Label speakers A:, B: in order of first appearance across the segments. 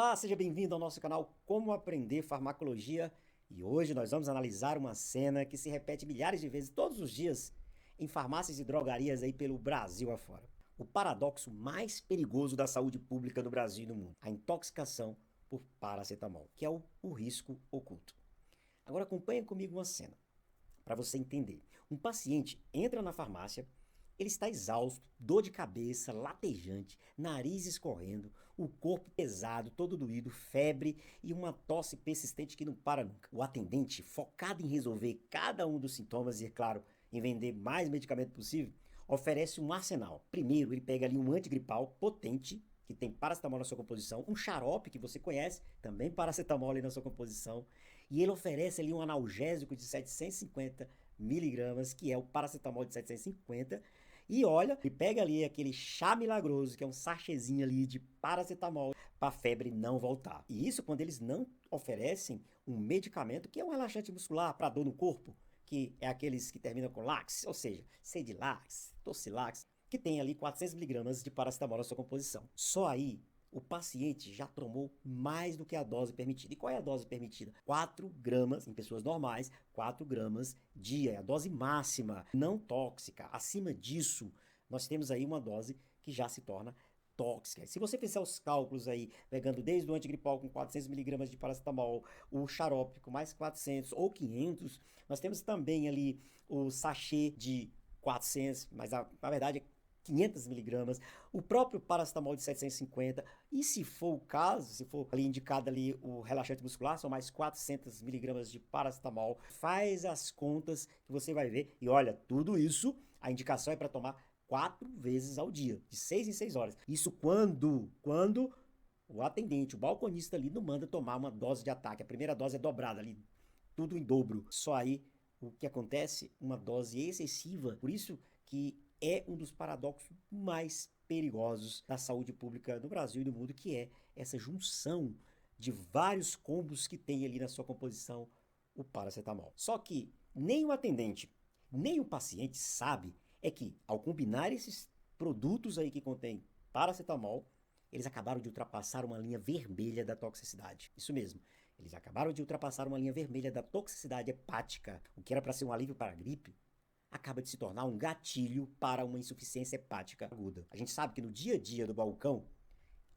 A: Olá, seja bem-vindo ao nosso canal Como Aprender Farmacologia e hoje nós vamos analisar uma cena que se repete milhares de vezes todos os dias em farmácias e drogarias aí pelo Brasil afora. O paradoxo mais perigoso da saúde pública do Brasil e do mundo, a intoxicação por paracetamol, que é o risco oculto. Agora acompanhe comigo uma cena para você entender. Um paciente entra na farmácia. Ele está exausto, dor de cabeça, latejante, nariz escorrendo, o corpo pesado, todo doído, febre e uma tosse persistente que não para nunca. O atendente, focado em resolver cada um dos sintomas e, é claro, em vender mais medicamento possível, oferece um arsenal. Primeiro, ele pega ali um antigripal potente, que tem paracetamol na sua composição, um xarope que você conhece, também paracetamol ali na sua composição, e ele oferece ali um analgésico de 750 miligramas, que é o paracetamol de 750, e olha, ele pega ali aquele chá milagroso, que é um sachêzinho ali de paracetamol, para a febre não voltar. E isso quando eles não oferecem um medicamento que é um relaxante muscular para dor no corpo, que é aqueles que terminam com lax, ou seja, Sedilax, Tocilax, que tem ali 400 miligramas de paracetamol na sua composição. Só aí o paciente já tomou mais do que a dose permitida. E qual é a dose permitida? 4 gramas, em pessoas normais, 4 gramas dia. É a dose máxima, não tóxica. Acima disso, nós temos aí uma dose que já se torna tóxica. Se você fizer os cálculos aí, pegando desde o antigripal com 400 miligramas de paracetamol, o xarope com mais 400 ou 500, nós temos também ali o sachê de 400, mas na verdade é 500 miligramas, o próprio paracetamol de 750, e se for o caso, se for ali indicado ali o relaxante muscular, são mais 400 miligramas de paracetamol. Faz as contas que você vai ver, e olha, tudo isso, a indicação é para tomar 4 vezes ao dia, de 6 em 6 horas. Isso quando o atendente, o balconista ali não manda tomar uma dose de ataque, a primeira dose é dobrada ali, tudo em dobro. Só aí o que acontece? Uma dose excessiva, por isso que é um dos paradoxos mais perigosos da saúde pública no Brasil e no mundo, que é essa junção de vários combos que tem ali na sua composição o paracetamol. Só que nem o atendente, nem o paciente sabe é que, ao combinar esses produtos aí que contêm paracetamol, eles acabaram de ultrapassar uma linha vermelha da toxicidade. Isso mesmo. Eles acabaram de ultrapassar uma linha vermelha da toxicidade hepática, o que era para ser um alívio para a gripe, acaba de se tornar um gatilho para uma insuficiência hepática aguda. A gente sabe que no dia a dia do balcão,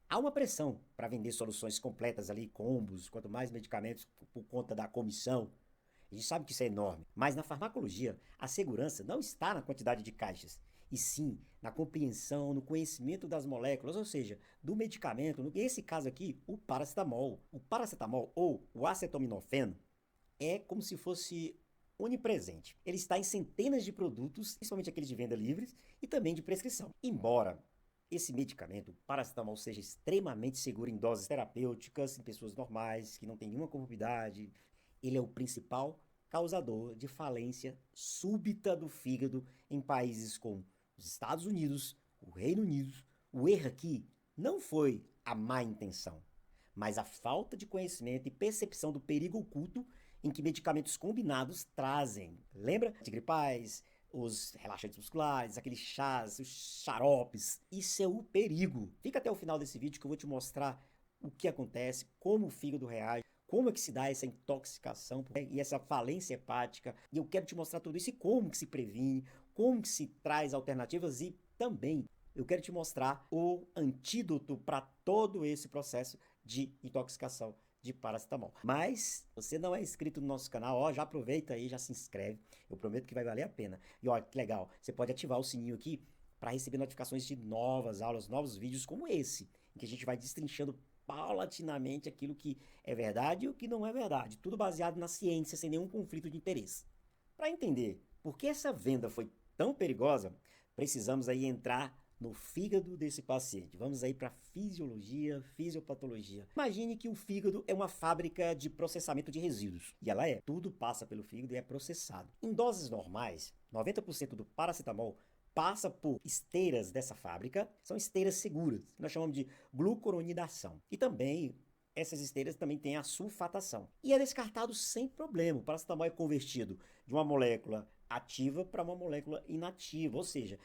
A: há uma pressão para vender soluções completas ali, combos, quanto mais medicamentos por conta da comissão. A gente sabe que isso é enorme, mas na farmacologia, a segurança não está na quantidade de caixas, e sim na compreensão, no conhecimento das moléculas, ou seja, do medicamento, nesse caso aqui, o paracetamol. O paracetamol ou o acetaminofeno é como se fosse onipresente. Ele está em centenas de produtos, principalmente aqueles de venda livres e também de prescrição. Embora esse medicamento, o paracetamol, seja extremamente seguro em doses terapêuticas, em pessoas normais, que não têm nenhuma comorbidade, ele é o principal causador de falência súbita do fígado em países como os Estados Unidos, o Reino Unido. O erro aqui não foi a má intenção, mas a falta de conhecimento e percepção do perigo oculto em que medicamentos combinados trazem. Lembra? Antigripais, os relaxantes musculares, aqueles chás, os xaropes. Isso é o perigo. Fica até o final desse vídeo que eu vou te mostrar o que acontece, como o fígado reage, como é que se dá essa intoxicação e essa falência hepática. E eu quero te mostrar tudo isso e como que se previne, como que se traz alternativas e também eu quero te mostrar o antídoto para todo esse processo de intoxicação de paracetamol. Mas você não é inscrito no nosso canal, ó, já aproveita aí, já se inscreve. Eu prometo que vai valer a pena. E olha que legal, você pode ativar o sininho aqui para receber notificações de novas aulas, novos vídeos como esse, em que a gente vai destrinchando paulatinamente aquilo que é verdade e o que não é verdade, tudo baseado na ciência, sem nenhum conflito de interesse. Para entender por que essa venda foi tão perigosa, precisamos aí entrar no fígado desse paciente. Vamos aí para fisiologia, fisiopatologia. Imagine que o fígado é uma fábrica de processamento de resíduos. E ela é. Tudo passa pelo fígado e é processado. Em doses normais, 90% do paracetamol passa por esteiras dessa fábrica. São esteiras seguras, que nós chamamos de glucuronidação. E também essas esteiras também têm a sulfatação. E é descartado sem problema. O paracetamol é convertido de uma molécula ativa para uma molécula inativa, ou seja,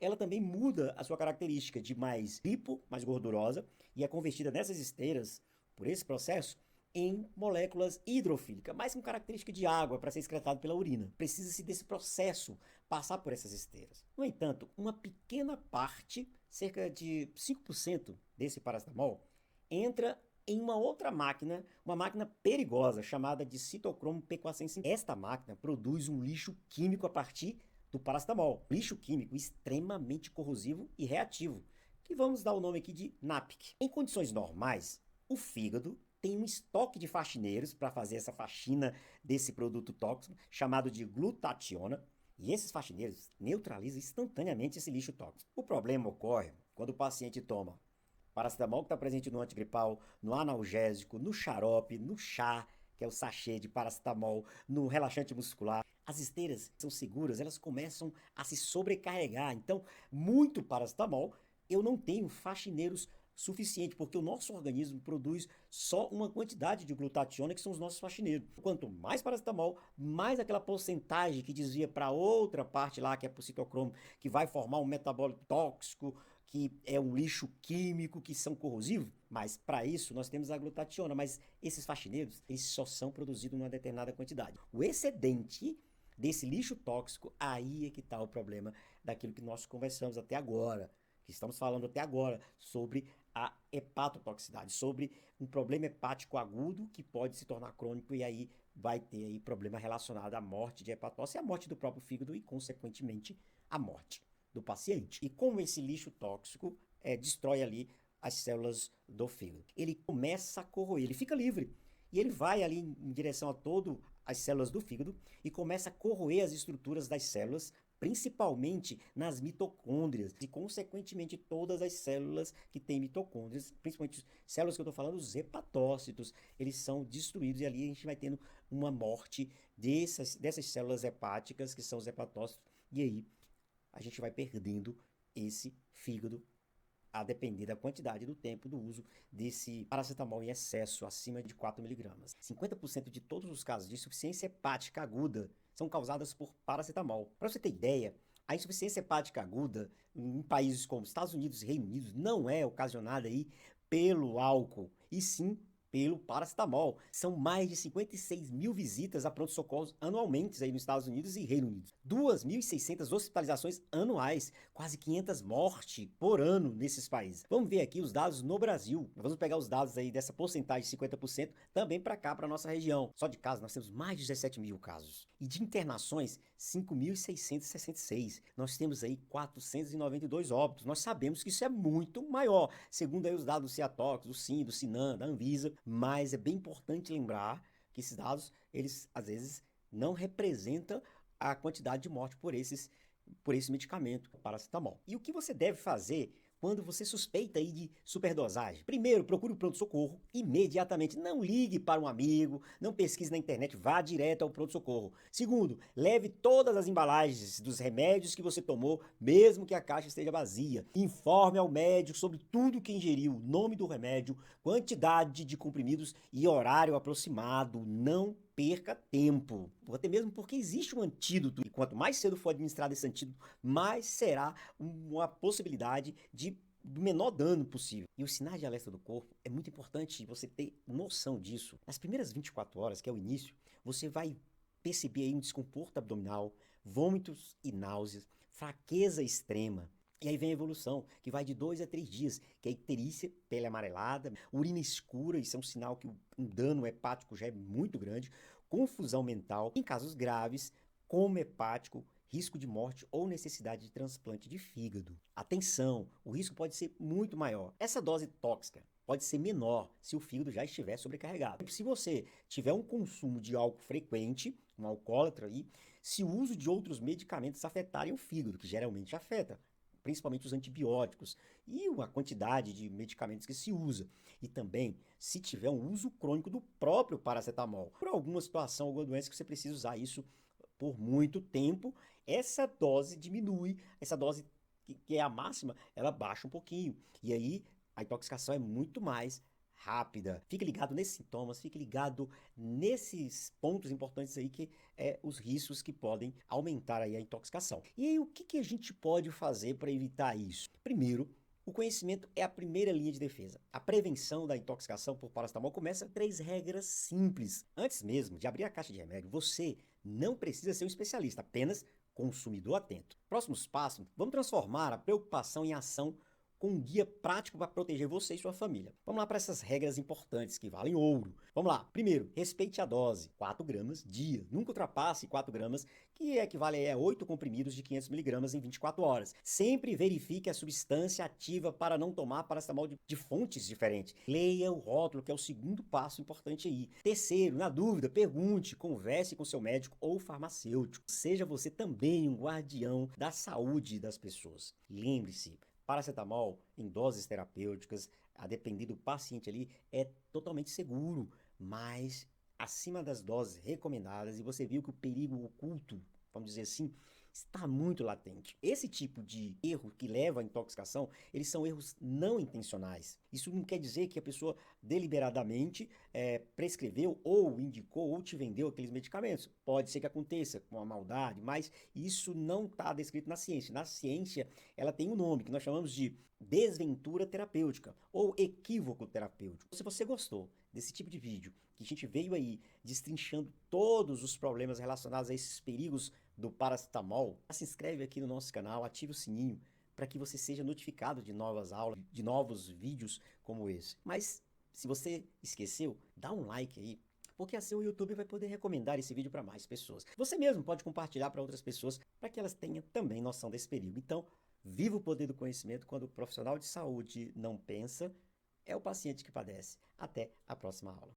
A: ela também muda a sua característica de mais lipo, mais gordurosa, e é convertida nessas esteiras por esse processo em moléculas hidrofílicas, mas com característica de água para ser excretado pela urina. Precisa-se desse processo passar por essas esteiras. No entanto, uma pequena parte, cerca de 5% desse paracetamol, entra em uma outra máquina, uma máquina perigosa chamada de citocromo P450. Esta máquina produz um lixo químico a partir do paracetamol. Lixo químico extremamente corrosivo e reativo, que vamos dar o nome aqui de NAPC. Em condições normais, o fígado tem um estoque de faxineiros para fazer essa faxina desse produto tóxico, chamado de glutationa, e esses faxineiros neutralizam instantaneamente esse lixo tóxico. O problema ocorre quando o paciente toma paracetamol, que está presente no antigripal, no analgésico, no xarope, no chá, que é o sachê de paracetamol, no relaxante muscular. As esteiras são seguras, elas começam a se sobrecarregar. Então, muito paracetamol, eu não tenho faxineiros suficiente, porque o nosso organismo produz só uma quantidade de glutationa, que são os nossos faxineiros. Quanto mais paracetamol, mais aquela porcentagem que desvia para outra parte lá, que é para o citocromo, que vai formar um metabólito tóxico, que é um lixo químico, que são corrosivos, mas para isso nós temos a glutationa, mas esses faxineiros, eles só são produzidos numa determinada quantidade. O excedente desse lixo tóxico, aí é que está o problema daquilo que nós conversamos até agora, que estamos falando até agora sobre a hepatotoxicidade, sobre um problema hepático agudo que pode se tornar crônico e aí vai ter aí problema relacionado à morte de hepatose, a morte do próprio fígado e, consequentemente, a morte do paciente. E como esse lixo tóxico destrói ali as células do fígado, ele começa a corroer, ele fica livre e ele vai ali em direção a todas as células do fígado e começa a corroer as estruturas das células, principalmente nas mitocôndrias e, consequentemente, todas as células que têm mitocôndrias, principalmente células que eu estou falando, os hepatócitos, eles são destruídos e ali a gente vai tendo uma morte dessas células hepáticas, que são os hepatócitos, e aí a gente vai perdendo esse fígado a depender da quantidade do tempo do uso desse paracetamol em excesso, acima de 4 miligramas. 50% de todos os casos de insuficiência hepática aguda são causadas por paracetamol. Para você ter ideia, a insuficiência hepática aguda em países como Estados Unidos e Reino Unido não é ocasionada aí pelo álcool, e sim pelo paracetamol. São mais de 56 mil visitas a pronto-socorros anualmente aí nos Estados Unidos e Reino Unido. 2.600 hospitalizações anuais, quase 500 mortes por ano nesses países. Vamos ver aqui os dados no Brasil. Vamos pegar os dados aí dessa porcentagem de 50% também para cá, para nossa região. Só de casos nós temos mais de 17 mil casos. E de internações, 5.666. Nós temos aí 492 óbitos. Nós sabemos que isso é muito maior, segundo aí os dados do CIATOX, do SIN, do SINAM, da Anvisa, mas é bem importante lembrar que esses dados, eles às vezes não representam a quantidade de morte por esse medicamento, paracetamol. E o que você deve fazer quando você suspeita aí de superdosagem? Primeiro, procure o pronto-socorro imediatamente. Não ligue para um amigo, não pesquise na internet, vá direto ao pronto-socorro. Segundo, leve todas as embalagens dos remédios que você tomou, mesmo que a caixa esteja vazia. Informe ao médico sobre tudo que ingeriu, nome do remédio, quantidade de comprimidos e horário aproximado. Não perca tempo, até mesmo porque existe um antídoto, e quanto mais cedo for administrado esse antídoto, mais será uma possibilidade do menor dano possível. E os sinais de alerta do corpo, é muito importante você ter noção disso. Nas primeiras 24 horas, que é o início, você vai perceber aí um desconforto abdominal, vômitos e náuseas, fraqueza extrema. E aí vem a evolução, que vai de 2 a 3 dias, que é icterícia, pele amarelada, urina escura, isso é um sinal que um dano hepático já é muito grande, confusão mental, em casos graves, coma hepático, risco de morte ou necessidade de transplante de fígado. Atenção, o risco pode ser muito maior. Essa dose tóxica pode ser menor se o fígado já estiver sobrecarregado. Se você tiver um consumo de álcool frequente, um alcoólatra aí, se o uso de outros medicamentos afetarem o fígado, que geralmente afeta, principalmente os antibióticos e uma quantidade de medicamentos que se usa. E também, se tiver um uso crônico do próprio paracetamol, por alguma situação, alguma doença que você precisa usar isso por muito tempo, essa dose diminui, essa dose que é a máxima, ela baixa um pouquinho. E aí, a intoxicação é muito mais rápida. Fique ligado nesses sintomas, fique ligado nesses pontos importantes aí que os riscos que podem aumentar aí a intoxicação. E aí o que a gente pode fazer para evitar isso? Primeiro, O conhecimento é a primeira linha de defesa. A prevenção da intoxicação por paracetamol começa com 3 regras simples. Antes mesmo de abrir a caixa de remédio, você não precisa ser um especialista, apenas consumidor atento. Próximos passos, vamos transformar a preocupação em ação com um guia prático para proteger você e sua família. Vamos lá para essas regras importantes que valem ouro. Vamos lá. Primeiro, respeite a dose. 4 gramas dia. Nunca ultrapasse 4 gramas, que equivale a 8 comprimidos de 500 miligramas em 24 horas. Sempre verifique a substância ativa para não tomar paracetamol de fontes diferentes. Leia o rótulo, que é o segundo passo importante aí. Terceiro, na dúvida, pergunte, converse com seu médico ou farmacêutico. Seja você também um guardião da saúde das pessoas. Lembre-se, paracetamol em doses terapêuticas, a depender do paciente ali, é totalmente seguro, mas acima das doses recomendadas, e você viu que o perigo oculto, vamos dizer assim, está muito latente. Esse tipo de erro que leva à intoxicação, eles são erros não intencionais. Isso não quer dizer que a pessoa deliberadamente prescreveu ou indicou ou te vendeu aqueles medicamentos. Pode ser que aconteça com a maldade, mas isso não está descrito na ciência. Na ciência, ela tem um nome que nós chamamos de desventura terapêutica ou equívoco terapêutico. Se você gostou desse tipo de vídeo, que a gente veio aí destrinchando todos os problemas relacionados a esses perigos do paracetamol, se inscreve aqui no nosso canal, ative o sininho para que você seja notificado de novas aulas, de novos vídeos como esse. Mas se você esqueceu, dá um like aí, porque assim o YouTube vai poder recomendar esse vídeo para mais pessoas. Você mesmo pode compartilhar para outras pessoas para que elas tenham também noção desse perigo. Então, viva o poder do conhecimento. Quando o profissional de saúde não pensa, é o paciente que padece. Até a próxima aula.